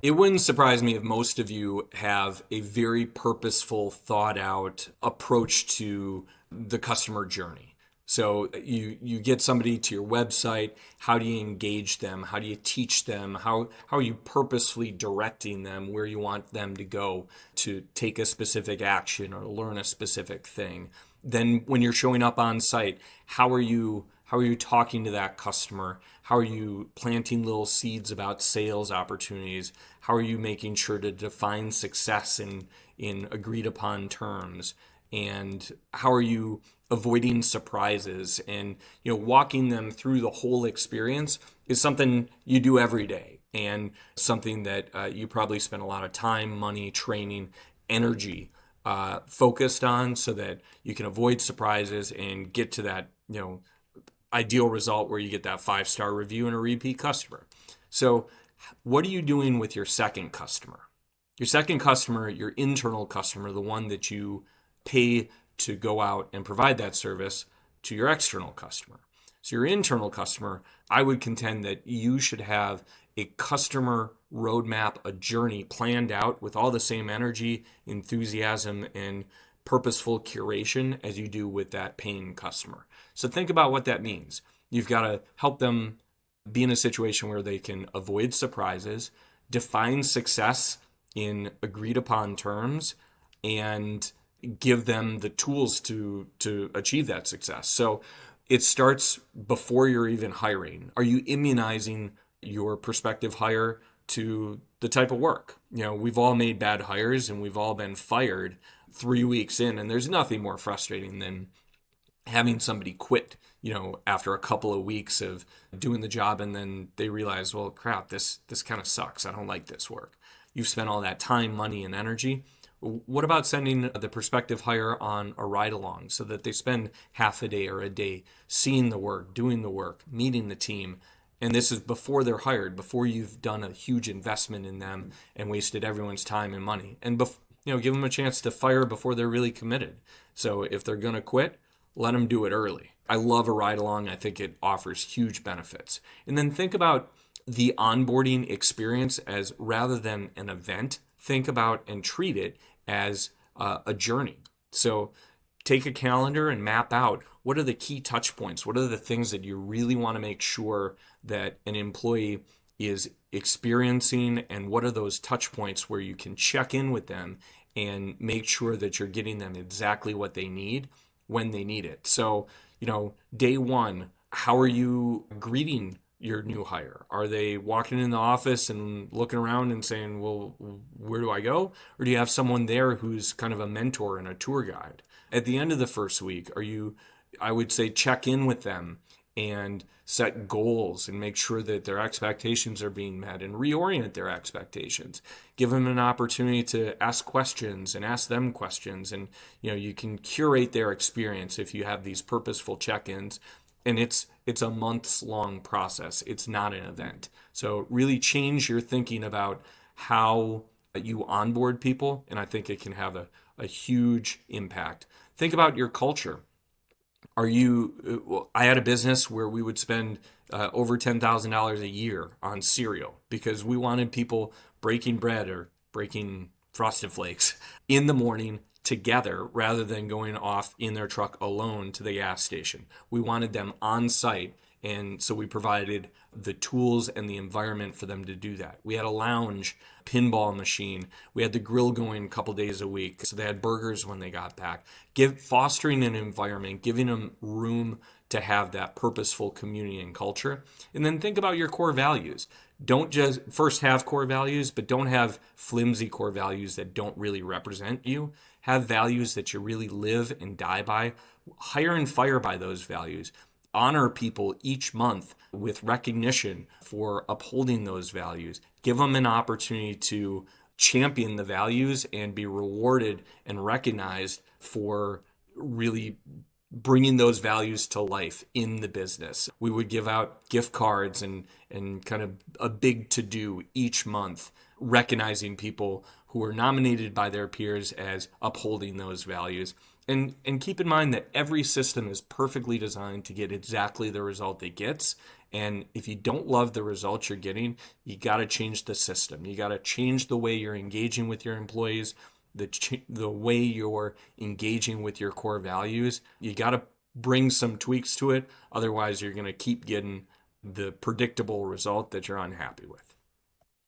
It wouldn't surprise me if most of you have a very purposeful, thought out approach to the customer journey. So you get somebody to your website. How do you engage them? How do you teach them? How are you purposefully directing them where you want them to go to take a specific action or learn a specific thing? Then when you're showing up on site, how are you talking to that customer? How are you planting little seeds about sales opportunities? How are you making sure to define success in agreed upon terms? And how are you avoiding surprises? And walking them through the whole experience is something you do every day, and something that you probably spend a lot of time, money, training, energy focused on, so that you can avoid surprises and get to that ideal result where you get that 5-star review and a repeat customer. So, what are you doing with your second customer? Your second customer, your internal customer, the one that you pay to go out and provide that service to your external customer. So, your internal customer, I would contend that you should have a customer roadmap, a journey planned out with all the same energy, enthusiasm, and purposeful curation as you do with that paying customer. So think about what that means. You've got to help them be in a situation where they can avoid surprises, define success in agreed upon terms, and give them the tools to achieve that success. So it starts before you're even hiring. Are you immunizing your prospective hire to the type of work? We've all made bad hires and we've all been fired 3 weeks in, and there's nothing more frustrating than having somebody quit, after a couple of weeks of doing the job, and then they realize, well, crap, this kind of sucks. I don't like this work. You've spent all that time, money, and energy. What about sending the prospective hire on a ride along so that they spend half a day or a day seeing the work, doing the work, meeting the team? And this is before they're hired, before you've done a huge investment in them and wasted everyone's time and money. And give them a chance to fire before they're really committed. So if they're going to quit, let them do it early. I love a ride along. I think it offers huge benefits. And then think about the onboarding experience as, rather than an event, think about and treat it as a journey. So take a calendar and map out what are the key touch points, what are the things that you really want to make sure that an employee is experiencing, and what are those touch points where you can check in with them and make sure that you're getting them exactly what they need when they need it. So, day one, how are you greeting your new hire? Are they walking in the office and looking around and saying, well, where do I go? Or do you have someone there who's kind of a mentor and a tour guide? At the end of the first week, I would say, check in with them and set goals and make sure that their expectations are being met, and reorient their expectations. Give them an opportunity to ask questions and ask them questions. And, you can curate their experience if you have these purposeful check-ins. And it's a months long process. It's not an event. So really change your thinking about how you onboard people. And I think it can have a huge impact. Think about your culture. I had a business where we would spend over $10,000 a year on cereal because we wanted people breaking bread or breaking Frosted Flakes in the morning together rather than going off in their truck alone to the gas station. We wanted them on site, and so we provided the tools and the environment for them to do that. We had a lounge, pinball machine. We had the grill going a couple days a week, so they had burgers when they got back. Fostering an environment, giving them room to have that purposeful community and culture. And then think about your core values. Don't just first have core values, but don't have flimsy core values that don't really represent you. Have values that you really live and die by. Hire and fire by those values. Honor people each month with recognition for upholding those values. Give them an opportunity to champion the values and be rewarded and recognized for really bringing those values to life in the business. We would give out gift cards and kind of a big to-do each month, recognizing people who are nominated by their peers as upholding those values. And keep in mind that every system is perfectly designed to get exactly the result it gets. And if you don't love the results you're getting, you got to change the system. You got to change the way you're engaging with your employees, the way you're engaging with your core values. You got to bring some tweaks to it. Otherwise, you're going to keep getting the predictable result that you're unhappy with.